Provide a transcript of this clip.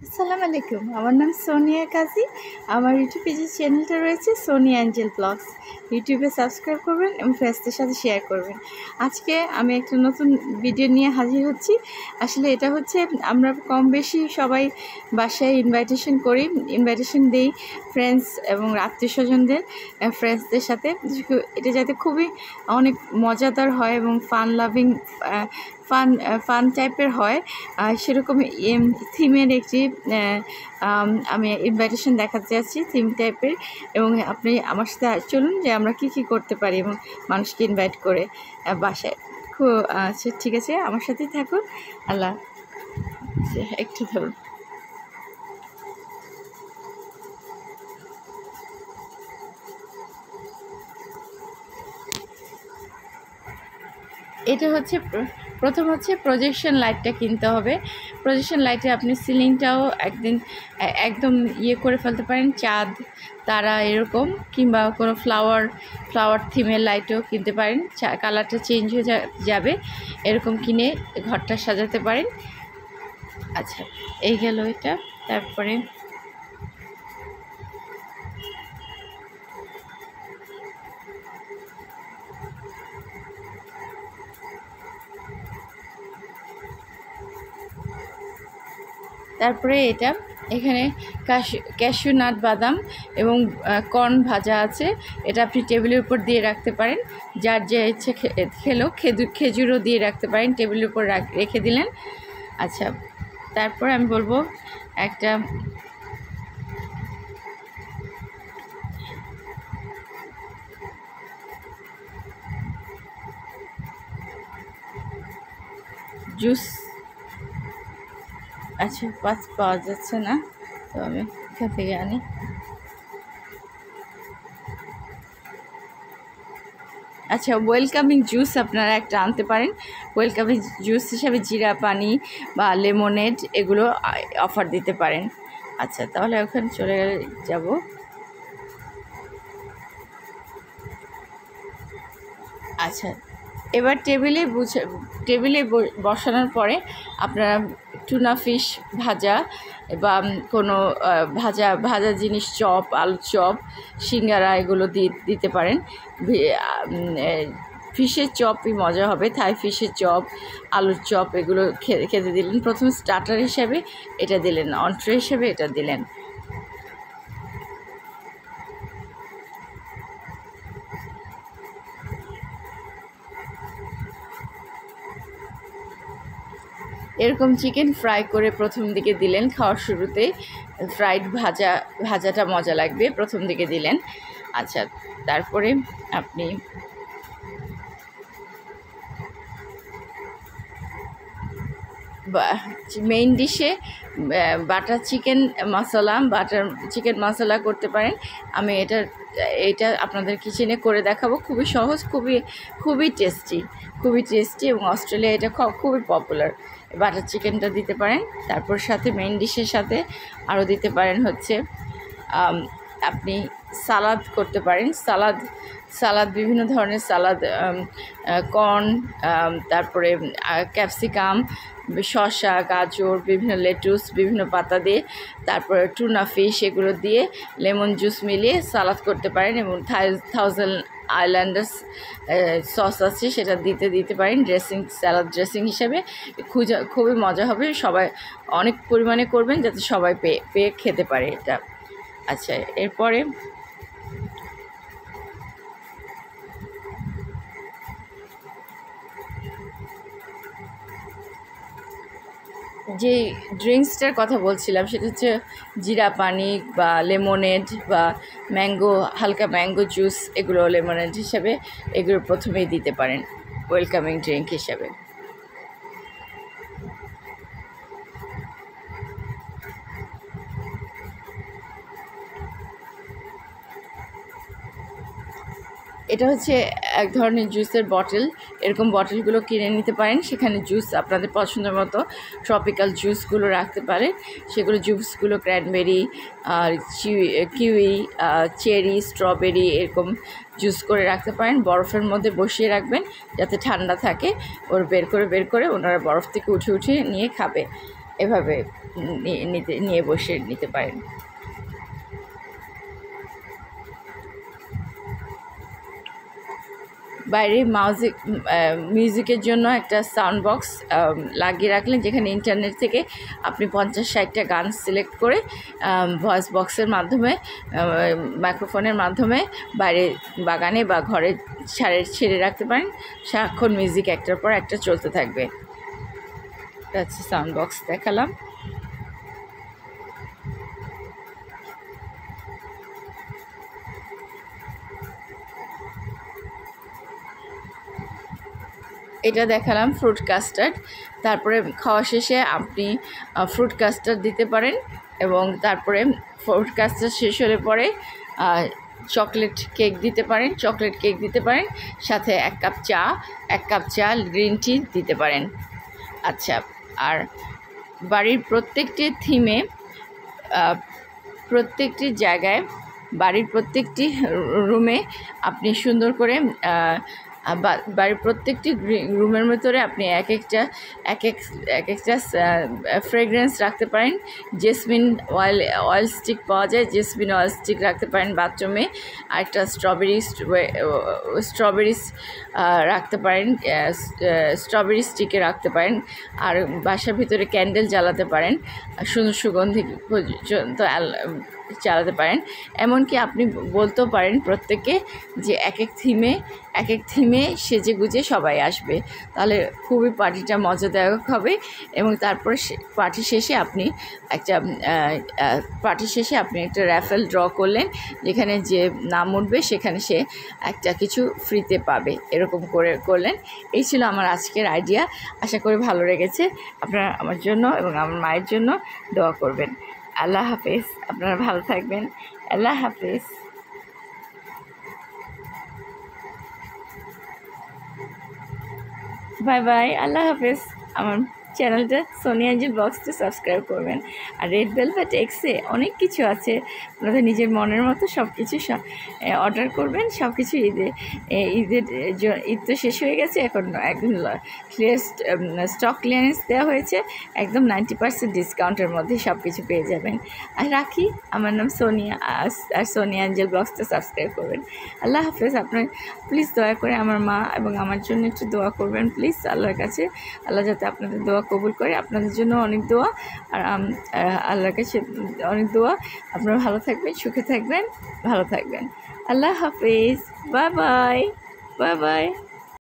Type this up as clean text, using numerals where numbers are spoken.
আসসালামু আলাইকুম। আমার নাম সোনিয়া কাজী। আমার ইউটিউবে যে চ্যানেলটা রয়েছে সোনিয়া অ্যাঞ্জেল ব্লগস, ইউটিউবে সাবস্ক্রাইব করবেন এবং ফ্রেন্ডসদের সাথে শেয়ার করবেন। আজকে আমি একটা নতুন ভিডিও নিয়ে হাজির হচ্ছি। আসলে এটা হচ্ছে আমরা কম বেশি সবাই বাসায় ইনভাইটেশন দেই ফ্রেন্ডস এবং আত্মীয় স্বজনদের, ফ্রেন্ডসদের সাথে। এটা যাতে খুবই অনেক মজাদার হয় এবং ফান টাইপের হয়, সেরকম থিমের একটি আমি ইনভাইটেশন দেখাতে যাচ্ছি থিম টাইপের। এবং আপনি আমার সাথে চলুন যে আমরা কি করতে পারি এবং মানুষকে ইনভাইট করে বাসায়। আচ্ছা, ঠিক আছে, আমার সাথেই থাকুন। আল্লাহ, একটু ধরুন। এটা হচ্ছে প্রথম হচ্ছে প্রজেকশন লাইটটা কিনতে হবে। প্রজেকশন লাইটে আপনি সিলিংটাও একদম করে ফেলতে পারেন, চাঁদ তারা এরকম, কিংবা কোনো ফ্লাওয়ার থিমের লাইটও কিনতে পারেন। কালারটা চেঞ্জ হয়ে যাবে, এরকম কিনে ঘরটা সাজাতে পারেন। আচ্ছা, এই গেল এটা। তারপরে এখানে ক্যাশু নাট, বাদাম এবং কর্ন ভাজা আছে। এটা আপনি টেবিলের উপর দিয়ে রাখতে পারেন। যার যে ইচ্ছে খেজুরও দিয়ে রাখতে পারেন, টেবিলের উপর রেখে দিলেন। আচ্ছা, তারপরে আমি বলবো একটা জুস। আচ্ছা, পাওয়া যাচ্ছে না, তো আমি এখান থেকে আনি। আচ্ছা, ওয়েলকামিং জুস আপনারা একটা আনতে পারেন। ওয়েলকামিং জুস হিসাবে জিরা পানি বা লেমনেড এগুলো অফার দিতে পারেন। আচ্ছা, তাহলে ওখানে চলে যাব। আচ্ছা, এবার টেবিলে বসানোর পরে আপনারা টুনা ফিশ ভাজা বা কোনো ভাজা জিনিস, চপ, আলুর চপ, সিঙ্গারা এগুলো দিতে পারেন। ফিশের চপই মজা হবে। থাই ফিশের চপ, আলুর চপ এগুলো খেতে দিলেন। প্রথমে স্টার্টার হিসাবে এটা দিলেন, অন্ট্রে হিসাবে এটা দিলেন। এরকম চিকেন ফ্রাই করে প্রথম দিকে দিলেন, খাওয়ার শুরুতে ফ্রাইড ভাজাটা মজা লাগবে, প্রথম দিকে দিলেন। আচ্ছা, তারপরে আপনি মেইন ডিশে বাটার চিকেন মশলা করতে পারেন। আমি এটা আপনাদের কিচেনে করে দেখাবো। খুবই সহজ, খুবই টেস্টি এবং অস্ট্রেলিয়া এটা খুবই পপুলার। বাটার চিকেনটা দিতে পারেন। তারপর সাথে মেইন ডিশের সাথে আরও দিতে পারেন হচ্ছে আপনি সালাদ করতে পারেন। সালাদ বিভিন্ন ধরনের সালাদ, কর্ন, তারপরে ক্যাপসিকাম, শসা, গাজর, বিভিন্ন লেটুস, বিভিন্ন পাতা দিয়ে, তারপরে টুনা ফিশ এগুলো দিয়ে লেমন জুস মিলিয়ে সালাদ করতে পারেন। এবং থাউজেন্ড আইল্যান্ডার্স সস আছে, সেটা দিতে পারেন স্যালাড ড্রেসিং হিসেবে। খুবই মজা হবে। সবাই অনেক পরিমাণে করবেন যাতে সবাই পেয়ে খেতে পারে এটা। আচ্ছা, এরপরে যে ড্রিঙ্কসটার কথা বলছিলাম সেটা হচ্ছে জিরা পানি বা লেমনেড বা হালকা ম্যাঙ্গো জুস, এগুলো লেমনেড হিসাবে এগুলো প্রথমেই দিতে পারেন ওয়েলকামিং ড্রিঙ্ক হিসাবে। এটা হচ্ছে এক ধরনের জুসের বটল। এরকম বটলগুলো কিনে নিতে পারেন। সেখানে জুস আপনাদের পছন্দ মতো ট্রপিক্যাল জুসগুলো রাখতে পারেন। জুসগুলো ক্র্যানবেরি, কিউই, চেরি, স্ট্রবেরি এরকম জুস করে রাখতে পারেন। বরফের মধ্যে বসিয়ে রাখবেন যাতে ঠান্ডা থাকে। বের করে ওনারা বরফ থেকে উঠে নিয়ে খাবে। এভাবে নিয়ে বসে নিতে পারেন। বাইরে মিউজিকের জন্য একটা সাউন্ড বক্স লাগিয়ে রাখলেন, যেখানে ইন্টারনেট থেকে আপনি 50-60টা গান সিলেক্ট করে ভয়েস বক্সের মাধ্যমে, মাইক্রোফোনের মাধ্যমে বাইরে বাগানে বা ঘরে ছেড়ে রাখতে পারেন। সারাক্ষণ মিউজিক একটার পর একটা চলতে থাকবে। হচ্ছে সাউন্ড বক্স দেখালাম। এটা দেখালাম ফ্রুট কাস্টার্ড। তারপরে খাওয়া শেষে আপনি ফ্রুট কাস্টার্ড দিতে পারেন, এবং তারপরে ফ্রুট কাস্টার্ড শেষ হলে পরে চকলেট কেক দিতে পারেন, সাথে 1 কাপ চা গ্রিন টি দিতে পারেন। আচ্ছা, আর বাড়ির প্রত্যেকটি থিমে, প্রত্যেকটি জায়গায়, বাড়ির প্রত্যেকটি রুমে আপনি সুন্দর করে বাড়ির প্রত্যেকটি রুমের ভিতরে আপনি এক একটা ফ্রেগরেন্স রাখতে পারেন। জেসমিন অয়েল স্টিক পাওয়া যায়, জেসমিন অয়েল স্টিক রাখতে পারেন বাথরুমে। আর একটা স্ট্রবেরিজ রাখতে পারেন, স্ট্রবেরি স্টিকে রাখতে পারেন। আর বাসার ভিতরে ক্যান্ডেল জ্বালাতে পারেন, সুগন্ধি পর্যন্ত চালাতে পারেন। এমনকি আপনি বলতেও পারেন প্রত্যেকে যে এক এক থিমে সেজে গুজে সবাই আসবে, তাহলে খুবই পার্টিটা মজাদায়ক হবে। এবং তারপরে পার্টি শেষে আপনি একটা র্যাফেল ড্র করলেন, যেখানে যে নাম উঠবে সেখানে সে একটা কিছু ফ্রিতে পাবে, এরকম করলেন। এই ছিল আমার আজকের আইডিয়া। আশা করি ভালো লেগেছে। আপনারা আমার জন্য এবং আমার মায়ের জন্য দোয়া করবেন। আল্লাহ হাফেজ। আপনারা ভালো থাকবেন। আল্লাহ হাফেজ। Bye bye. আল্লাহ হাফেজ। আমার চ্যানেলটা সোনিয়া এঞ্জেল ব্লগসটা সাবস্ক্রাইব করবেন। আর রেড ভেলভেট এক্সে অনেক কিছু আছে, আপনাদের নিজের মনের মতো সব কিছু অর্ডার করবেন। সব কিছু ঈদ তো শেষ হয়ে গেছে, এখন একদম স্টক ক্লিয়ারেন্স দেওয়া হয়েছে, একদম 90% ডিসকাউন্টের মধ্যে সব কিছু পেয়ে যাবেন। আর রাখি, আমার নাম সোনিয়া, আর সোনিয়া এঞ্জেল ব্লগসটা সাবস্ক্রাইব করবেন। আল্লাহ হাফেজ। আপনার প্লিজ দয়া করে আমার মা এবং আমার জন্য একটু দোয়া করবেন প্লিজ আল্লাহর কাছে। আল্লাহ যাতে আপনাদের দোয়া কবুল করে। আপনাদের জন্য অনেক দোয়া, আর আল্লাহর কাছে অনেক দোয়া। আপনারা ভালো থাকবেন, সুখে থাকবেন, ভালো থাকবেন। আল্লাহ হাফেজ। Bye bye. Bye bye.